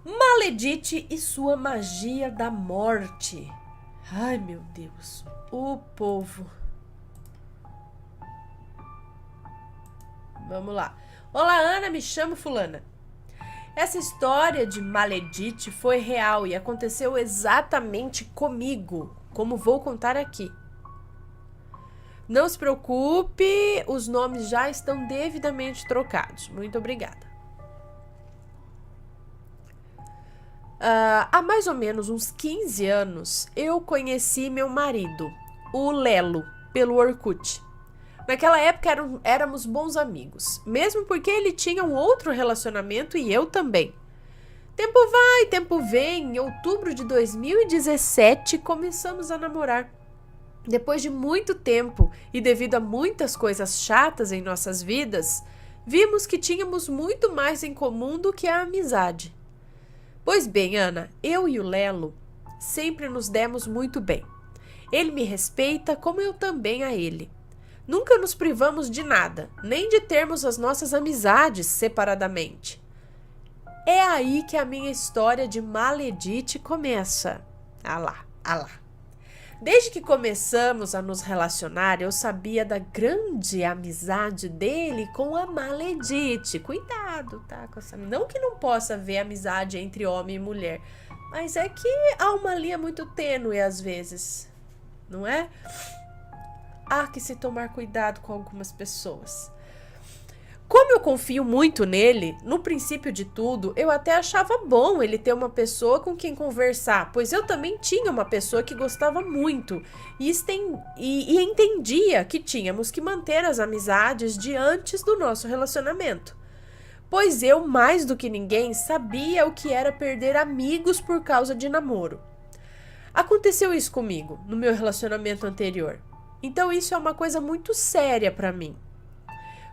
Maledite e sua magia da morte. Ai, meu Deus. O povo. Vamos lá. Olá, Ana, me chamo fulana. Essa história de Maledite foi real e aconteceu exatamente comigo, como vou contar aqui. Não se preocupe, os nomes já estão devidamente trocados. Muito obrigada. Há mais ou menos uns 15 anos, eu conheci meu marido, o Lelo, pelo Orkut. Naquela época éramos bons amigos, mesmo porque ele tinha um outro relacionamento e eu também. Tempo vai, tempo vem. Em outubro de 2017 começamos a namorar. Depois de muito tempo e devido a muitas coisas chatas em nossas vidas, vimos que tínhamos muito mais em comum do que a amizade. Pois bem, Ana, eu e o Lelo sempre nos demos muito bem. Ele me respeita como eu também a ele. Nunca nos privamos de nada, nem de termos as nossas amizades separadamente. É aí que a minha história de Maledite começa. Ah lá. Desde que começamos a nos relacionar, eu sabia da grande amizade dele com a Maledite. Cuidado, tá? Não que não possa haver amizade entre homem e mulher, mas é que há uma linha muito tênue às vezes, não é? Há que se tomar cuidado com algumas pessoas. Como eu confio muito nele, no princípio de tudo, eu até achava bom ele ter uma pessoa com quem conversar, pois eu também tinha uma pessoa que gostava muito e entendia que tínhamos que manter as amizades de antes do nosso relacionamento. Pois eu, mais do que ninguém, sabia o que era perder amigos por causa de namoro. Aconteceu isso comigo, no meu relacionamento anterior. Então isso é uma coisa muito séria para mim.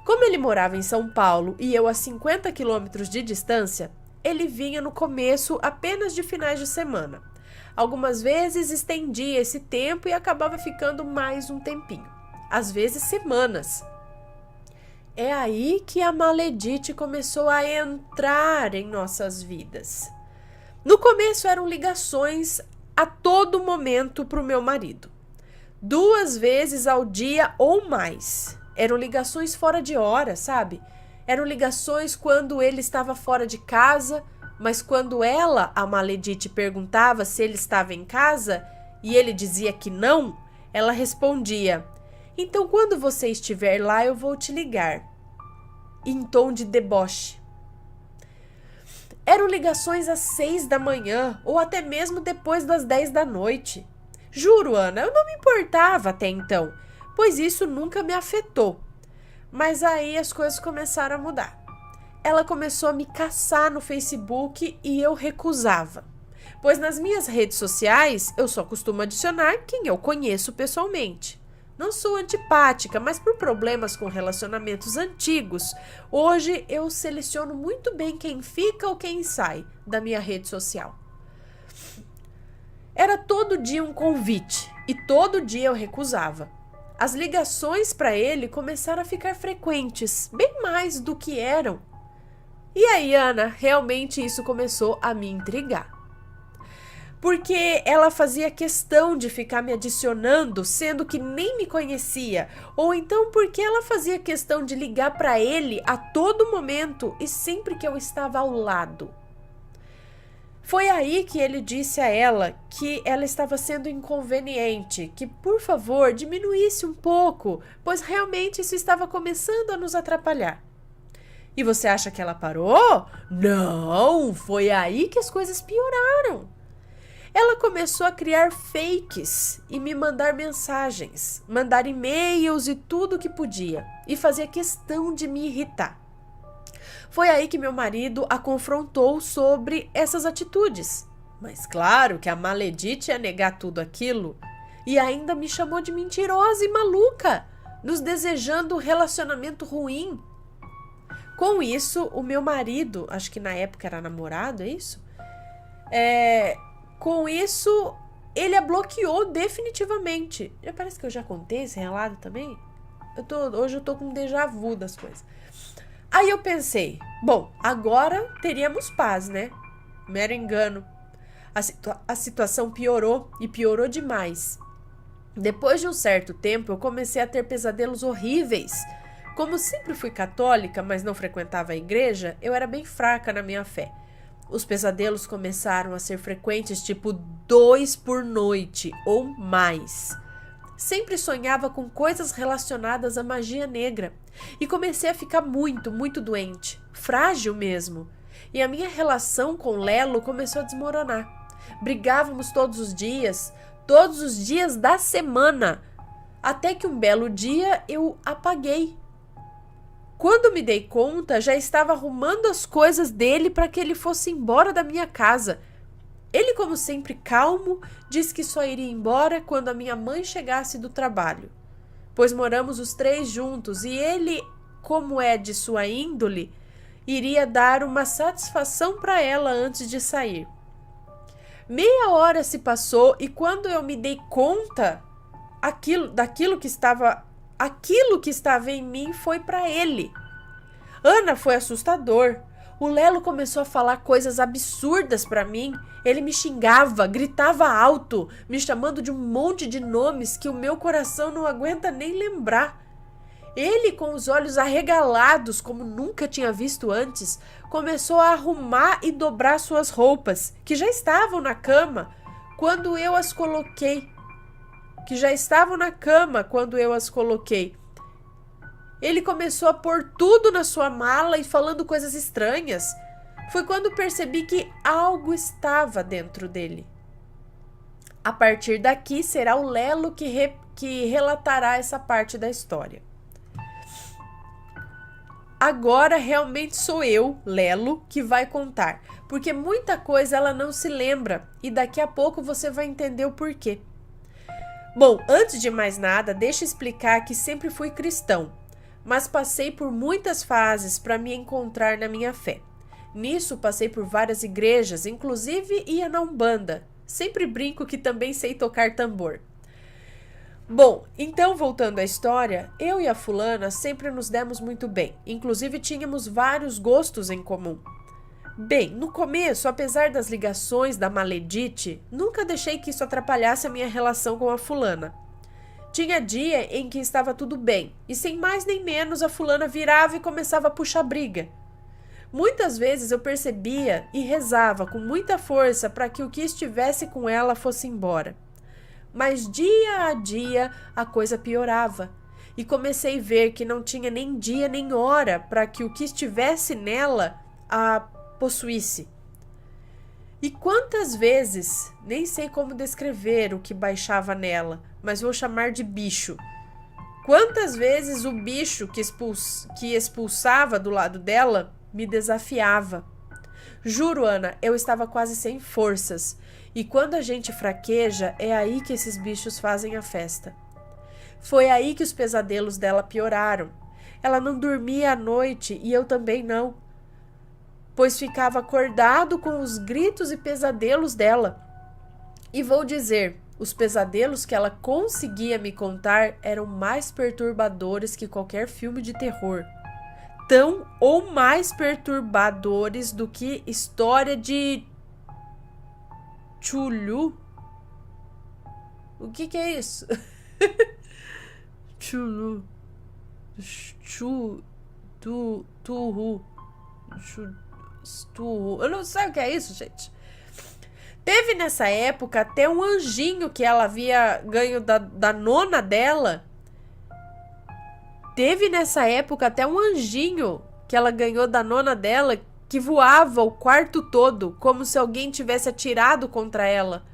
Como ele morava em São Paulo e eu a 50 quilômetros de distância, ele vinha no começo apenas de finais de semana. Algumas vezes estendia esse tempo e acabava ficando mais um tempinho. Às vezes semanas. É aí que a Maledite começou a entrar em nossas vidas. No começo eram ligações a todo momento para o meu marido. 2 vezes ao dia ou mais. Eram ligações fora de hora, sabe? Eram ligações quando ele estava fora de casa, mas quando ela, a Maledite, perguntava se ele estava em casa e ele dizia que não, ela respondia: "Então, quando você estiver lá, eu vou te ligar", em tom de deboche. Eram ligações às 6 da manhã ou até mesmo depois das 10 da noite. Juro, Ana, eu não me importava até então, pois isso nunca me afetou. Mas aí as coisas começaram a mudar. Ela começou a me caçar no Facebook e eu recusava. Pois nas minhas redes sociais eu só costumo adicionar quem eu conheço pessoalmente. Não sou antipática, mas por problemas com relacionamentos antigos, hoje eu seleciono muito bem quem fica ou quem sai da minha rede social. Era todo dia um convite e todo dia eu recusava. As ligações para ele começaram a ficar frequentes, bem mais do que eram. E aí, Ana, realmente isso começou a me intrigar. Porque ela fazia questão de ficar me adicionando, sendo que nem me conhecia, ou então porque ela fazia questão de ligar para ele a todo momento e sempre que eu estava ao lado. Foi aí que ele disse a ela que ela estava sendo inconveniente, que por favor diminuísse um pouco, pois realmente isso estava começando a nos atrapalhar. E você acha que ela parou? Não, foi aí que as coisas pioraram. Ela começou a criar fakes e me mandar mensagens, mandar e-mails e tudo que podia, e fazia questão de me irritar. Foi aí que meu marido a confrontou sobre essas atitudes. Mas claro que a Maledite ia negar tudo aquilo e ainda me chamou de mentirosa e maluca, nos desejando um relacionamento ruim. Com isso, o meu marido, acho que na época era namorado, é isso? Com isso, ele a bloqueou definitivamente. Parece que eu já contei esse relato também. Hoje eu tô com um déjà vu das coisas. Aí eu pensei, bom, agora teríamos paz, né? mero engano. A situação piorou e piorou demais. Depois de um certo tempo, eu comecei a ter pesadelos horríveis. Como sempre fui católica, mas não frequentava a igreja, eu era bem fraca na minha fé. Os pesadelos começaram a ser frequentes, tipo 2 por noite ou mais. Sempre sonhava com coisas relacionadas à magia negra e comecei a ficar muito, muito doente, frágil mesmo. E a minha relação com Lelo começou a desmoronar. Brigávamos todos os dias da semana, até que um belo dia eu apaguei. Quando me dei conta, já estava arrumando as coisas dele para que ele fosse embora da minha casa. Ele, como sempre calmo, disse que só iria embora quando a minha mãe chegasse do trabalho, pois moramos os 3 juntos e ele, como é de sua índole, iria dar uma satisfação para ela antes de sair. Meia hora se passou e quando eu me dei conta, aquilo que estava em mim foi para ele. Ana, foi assustador. O Lelo começou a falar coisas absurdas para mim. Ele me xingava, gritava alto, me chamando de um monte de nomes que o meu coração não aguenta nem lembrar. Ele, com os olhos arregalados, como nunca tinha visto antes, começou a arrumar e dobrar suas roupas, que já estavam na cama quando eu as coloquei. Ele começou a pôr tudo na sua mala e falando coisas estranhas. Foi quando percebi que algo estava dentro dele. A partir daqui será o Lelo que relatará essa parte da história. Agora realmente sou eu, Lelo, que vai contar, porque muita coisa ela não se lembra e daqui a pouco você vai entender o porquê. Bom, antes de mais nada, deixa eu explicar que sempre fui cristão, mas passei por muitas fases para me encontrar na minha fé. Nisso, passei por várias igrejas, inclusive ia na Umbanda. Sempre brinco que também sei tocar tambor. Bom, então voltando à história, eu e a fulana sempre nos demos muito bem. Inclusive tínhamos vários gostos em comum. Bem, no começo, apesar das ligações da Maledite, nunca deixei que isso atrapalhasse a minha relação com a fulana. Tinha dia em que estava tudo bem, e sem mais nem menos a fulana virava e começava a puxar briga. Muitas vezes eu percebia e rezava com muita força para que o que estivesse com ela fosse embora. Mas dia a dia a coisa piorava, e comecei a ver que não tinha nem dia nem hora para que o que estivesse nela a possuísse. E quantas vezes, nem sei como descrever o que baixava nela, mas vou chamar de bicho. Quantas vezes o bicho que expulsava do lado dela me desafiava. Juro, Ana, eu estava quase sem forças. E quando a gente fraqueja, é aí que esses bichos fazem a festa. Foi aí que os pesadelos dela pioraram. Ela não dormia à noite e eu também não, pois ficava acordado com os gritos e pesadelos dela. E vou dizer, os pesadelos que ela conseguia me contar eram mais perturbadores que qualquer filme de terror. Tão ou mais perturbadores do que história de Chulu. O que é isso? Chulu. Turru. Eu não sei o que é isso, gente. Teve nessa época até um anjinho que ela havia ganho da nona dela. Teve nessa época até um anjinho que ela ganhou da nona dela, que voava o quarto todo, como se alguém tivesse atirado contra ela.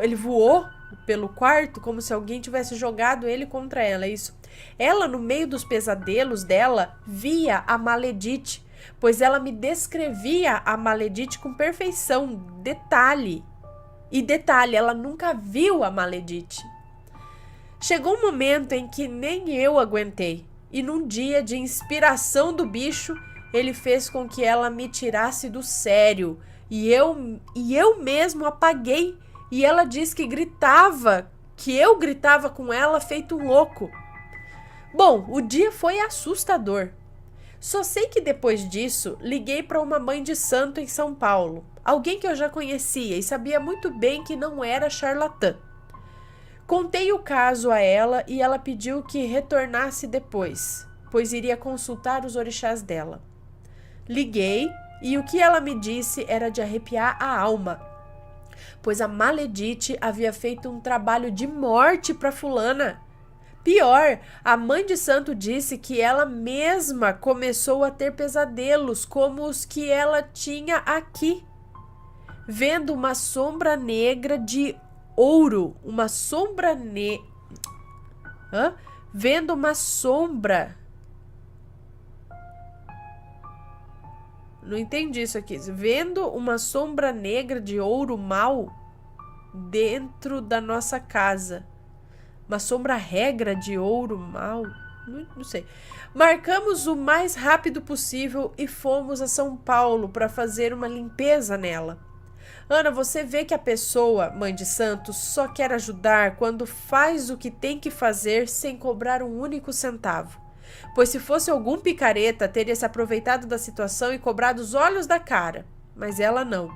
Ele voou pelo quarto como se alguém tivesse jogado ele contra ela, é isso. Ela, no meio dos pesadelos dela, via a Maledite, pois ela me descrevia a Maledite com perfeição, detalhe. E detalhe, ela nunca viu a Maledite. Chegou um momento em que nem eu aguentei, e num dia de inspiração do bicho, ele fez com que ela me tirasse do sério, e eu mesmo apaguei, e ela disse que eu gritava com ela feito um louco. Bom, o dia foi assustador. Só sei que depois disso, liguei para uma mãe de santo em São Paulo, alguém que eu já conhecia e sabia muito bem que não era charlatã. Contei o caso a ela e ela pediu que retornasse depois, pois iria consultar os orixás dela. Liguei e o que ela me disse era de arrepiar a alma, pois a Maledite havia feito um trabalho de morte para fulana. Pior, a mãe de santo disse que ela mesma começou a ter pesadelos como os que ela tinha aqui, vendo uma sombra negra de ouro, vendo uma sombra. Não entendi isso aqui. Vendo uma sombra negra de ouro mau dentro da nossa casa. Uma sombra regra de ouro mau? Não sei. Marcamos o mais rápido possível e fomos a São Paulo para fazer uma limpeza nela. Ana, você vê que a pessoa, mãe de santo, só quer ajudar quando faz o que tem que fazer sem cobrar um único centavo. Pois se fosse algum picareta, teria se aproveitado da situação e cobrado os olhos da cara. Mas ela não.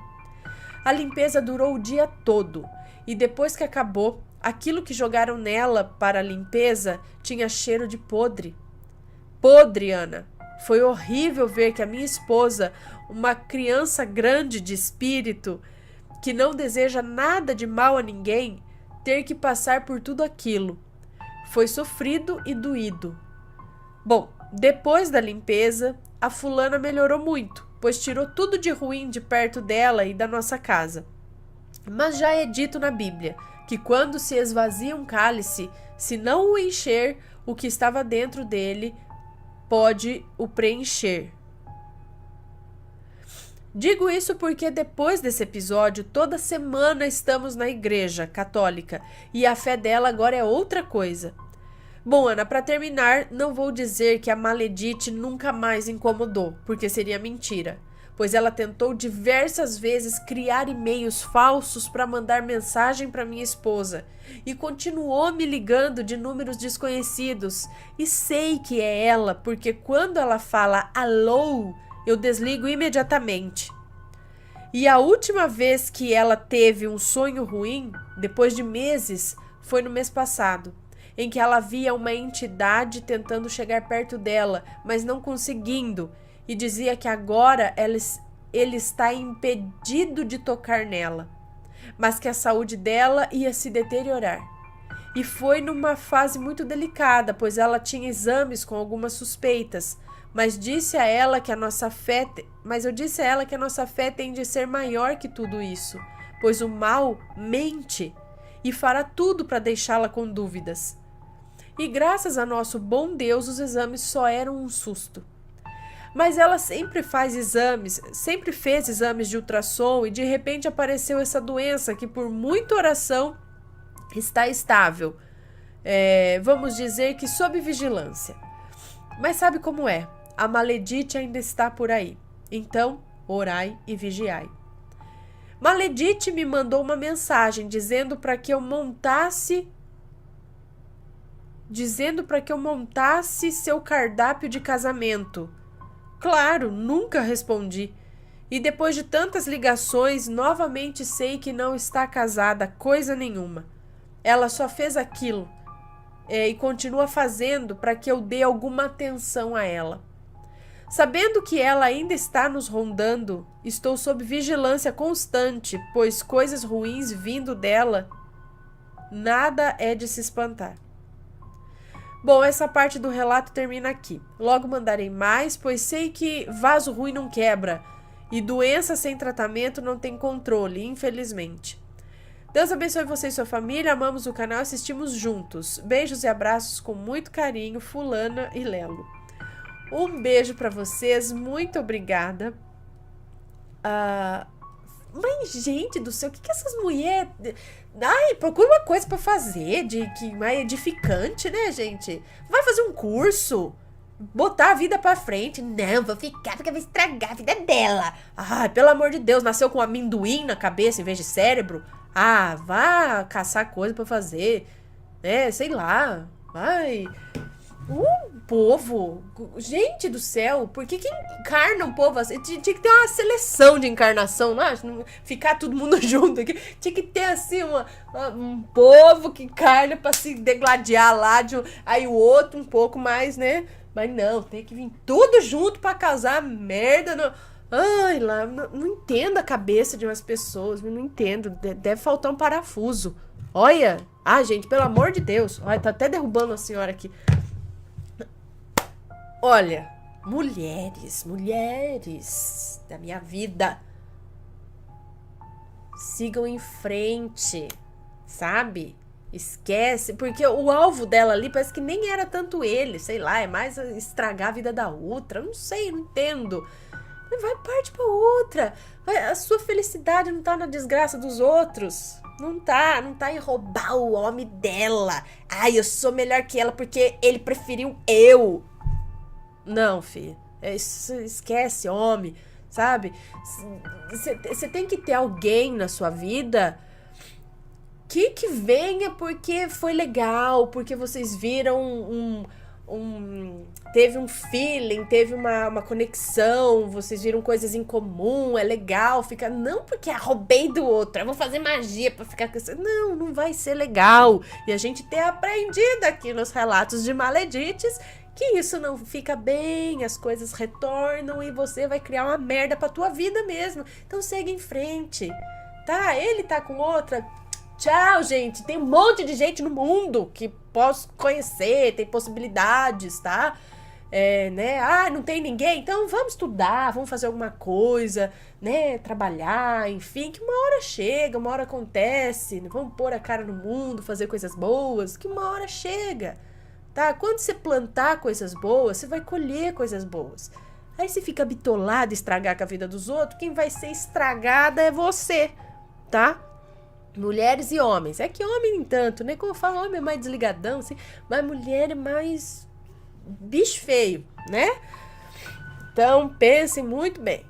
A limpeza durou o dia todo. E depois que acabou, aquilo que jogaram nela para a limpeza tinha cheiro de podre. Podre, Ana. Foi horrível ver que a minha esposa, uma criança grande de espírito, que não deseja nada de mal a ninguém, ter que passar por tudo aquilo. Foi sofrido e doído. Bom, depois da limpeza, a fulana melhorou muito, pois tirou tudo de ruim de perto dela e da nossa casa. Mas já é dito na Bíblia que quando se esvazia um cálice, se não o encher, o que estava dentro dele pode o preencher. Digo isso porque depois desse episódio, toda semana estamos na igreja católica e a fé dela agora é outra coisa. Bom, Ana, para terminar, não vou dizer que a Maledite nunca mais incomodou, porque seria mentira, pois ela tentou diversas vezes criar e-mails falsos para mandar mensagem para minha esposa e continuou me ligando de números desconhecidos. E sei que é ela, porque quando ela fala alô, eu desligo imediatamente. E a última vez que ela teve um sonho ruim, depois de meses, foi no mês passado, em que ela via uma entidade tentando chegar perto dela, mas não conseguindo, e dizia que agora ele está impedido de tocar nela, mas que a saúde dela ia se deteriorar. E foi numa fase muito delicada, pois ela tinha exames com algumas suspeitas, mas eu disse a ela que a nossa fé tem de ser maior que tudo isso, pois o mal mente e fará tudo para deixá-la com dúvidas. E graças a nosso bom Deus, os exames só eram um susto. Mas ela sempre fez exames de ultrassom e de repente apareceu essa doença que por muita oração está estável. Vamos dizer que sob vigilância. Mas sabe como é? A Maledite ainda está por aí. Então, orai e vigiai. Maledite me mandou uma mensagem dizendo para que eu montasse seu cardápio de casamento. Claro, nunca respondi. E depois de tantas ligações, novamente sei que não está casada, coisa nenhuma. Ela só fez aquilo e continua fazendo para que eu dê alguma atenção a ela. Sabendo que ela ainda está nos rondando, estou sob vigilância constante, pois coisas ruins vindo dela, nada é de se espantar. Bom, essa parte do relato termina aqui. Logo mandarei mais, pois sei que vaso ruim não quebra e doença sem tratamento não tem controle, infelizmente. Deus abençoe você e sua família, amamos o canal e assistimos juntos. Beijos e abraços com muito carinho, Fulana e Lelo. Um beijo pra vocês, muito obrigada. Mas, gente do céu, o que essas mulheres... Ai, procura uma coisa pra fazer, que mais edificante, né, gente? Vai fazer um curso, botar a vida pra frente. Não, vou ficar porque vai estragar a vida dela. Ai, pelo amor de Deus, nasceu com amendoim na cabeça em vez de cérebro. Ah, vá caçar coisa pra fazer, né, sei lá. Ai, Um povo, gente do céu, por que encarna um povo assim? Tinha que ter uma seleção de encarnação, não acha? Ficar todo mundo junto aqui. Tinha que ter assim um povo que encarna pra se degladiar lá, aí o outro um pouco mais, né? Mas não, tem que vir tudo junto pra causar merda. Não. Ai, lá, não entendo a cabeça de umas pessoas, não entendo. Deve faltar um parafuso. Olha, gente, pelo amor de Deus. Olha, tá até derrubando a senhora aqui. Olha, mulheres da minha vida, sigam em frente, sabe? Esquece, porque o alvo dela ali parece que nem era tanto ele, sei lá, é mais estragar a vida da outra, não sei, não entendo. Vai, parte pra outra. A sua felicidade não tá na desgraça dos outros. Não tá em roubar o homem dela. Ai, eu sou melhor que ela porque ele preferiu eu. Não, filho. Esquece, homem, sabe? Você tem que ter alguém na sua vida que venha porque foi legal, porque vocês viram teve um feeling, teve uma conexão, vocês viram coisas em comum, é legal, fica, não porque roubei do outro, eu vou fazer magia pra ficar com isso, não vai ser legal, e a gente tem aprendido aqui nos relatos de Maledites que isso não fica bem, as coisas retornam e você vai criar uma merda pra tua vida mesmo, então segue em frente, tá? Ele tá com outra, tchau, gente. Tem um monte de gente no mundo que posso conhecer, tem possibilidades, tá? Né? Não tem ninguém? Então vamos estudar, vamos fazer alguma coisa, né? Trabalhar, enfim, que uma hora chega, uma hora acontece. Vamos pôr a cara no mundo, fazer coisas boas, que uma hora chega, tá? Quando você plantar coisas boas, você vai colher coisas boas. Aí você fica bitolado, estragar com a vida dos outros, quem vai ser estragada é você, tá? Mulheres e homens. É que homem nem tanto, né? Como eu falo, homem é mais desligadão, assim, mas mulher é mais bicho feio, né? Então, pensem muito bem.